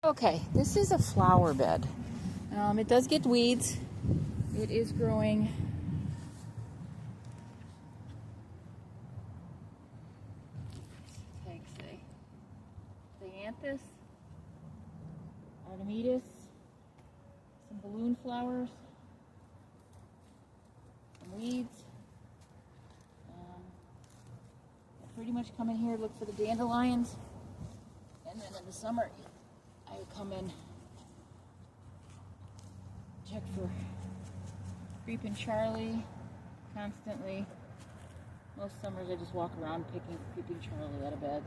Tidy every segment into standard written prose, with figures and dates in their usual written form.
Okay, this is a flower bed. It does get weeds. It is growing. Tags say Dianthus, Artemisia, some balloon flowers, some weeds. I pretty much come in here, look for the dandelions, and then in the summer I would come in, check for creeping Charlie constantly. Most summers I just walk around picking creeping Charlie out of beds.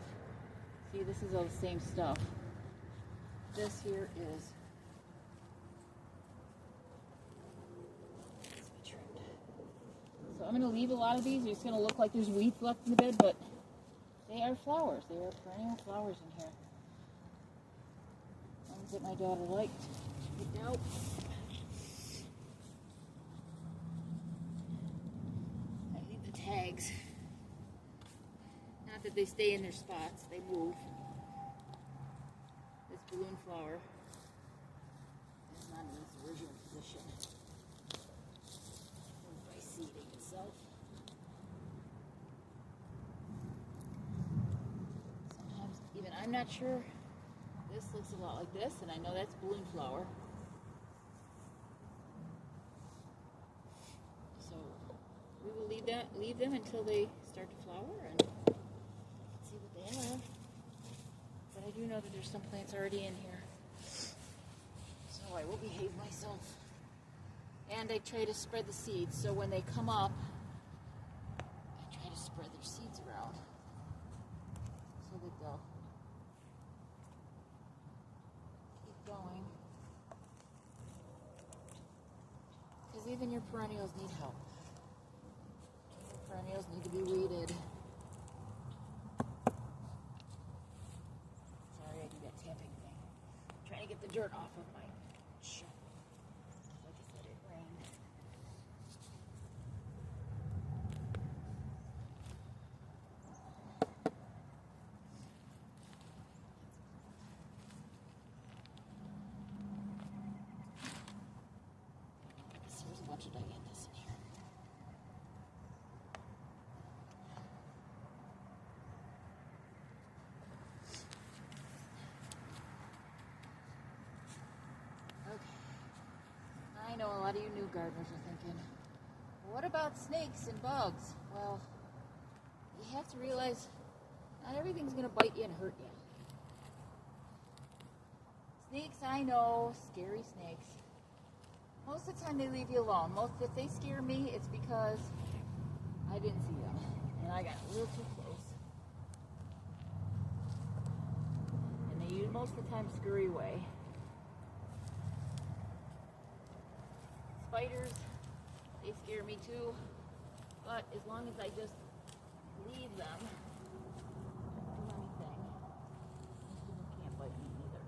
See, this is all the same stuff. This here is so I'm going to leave a lot of these. It's going to look like there's weeds left in the bed, but they are flowers. They are perennial flowers in here. Ones that my daughter liked. Picked out. I leave the tags. Not that they stay in their spots, they move. This balloon flower is not in its original position. By seeding itself. Sometimes even I'm not sure. This looks a lot like this, and I know that's balloon flower. So we will leave them until they start to flower and see what they have. But I do know that there's some plants already in here. So I will behave myself. And I try to spread the seeds, so when they come up, I try to spread their seeds around so that they'll keep going. Because even your perennials need help. Your perennials need to be weeded. Sorry, I do that tapping thing. I'm trying to get the dirt off of my shirt. Like I said, it rained. There's a bunch of Dianthus in here. Okay. I know a lot of you new gardeners are thinking, well, what about snakes and bugs? Well, you have to realize not everything's going to bite you and hurt you. Snakes, I know, scary snakes. Most of the time they leave you alone. If they scare me, it's because I didn't see them and I got a little too close. And they most of the time scurry away. Spiders, they scare me too, but as long as I just leave them, don't do anything, they can't bite me either.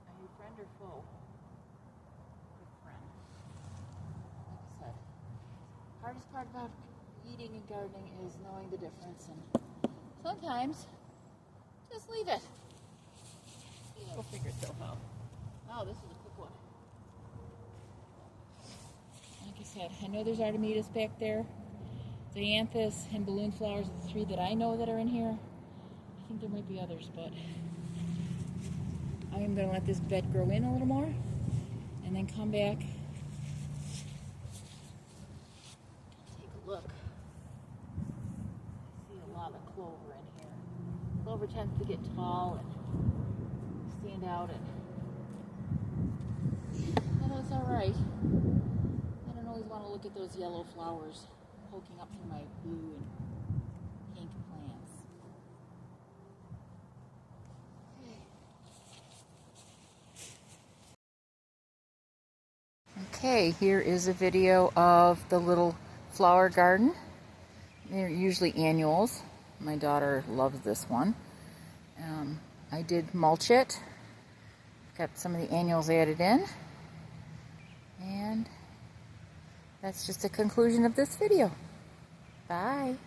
Are you friend or foe? Good friend. Like I said, hardest part about eating and gardening is knowing the difference, and sometimes just leave it. It'll figure itself out. Oh, this is a quick one. Like I said, I know there's Artemisia back there. Dianthus and balloon flowers are the three that I know that are in here. I think there might be others, but I am going to let this bed grow in a little more and then come back. Take a look. I see a lot of clover in here. Clover tends to get tall and stand out, and although it's alright, I don't always want to look at those yellow flowers poking up through my blue and pink plants. Okay, here is a video of the little flower garden. They're usually annuals. My daughter loves this one. I did mulch it. Got some of the annuals added in. And that's just a conclusion of this video. Bye.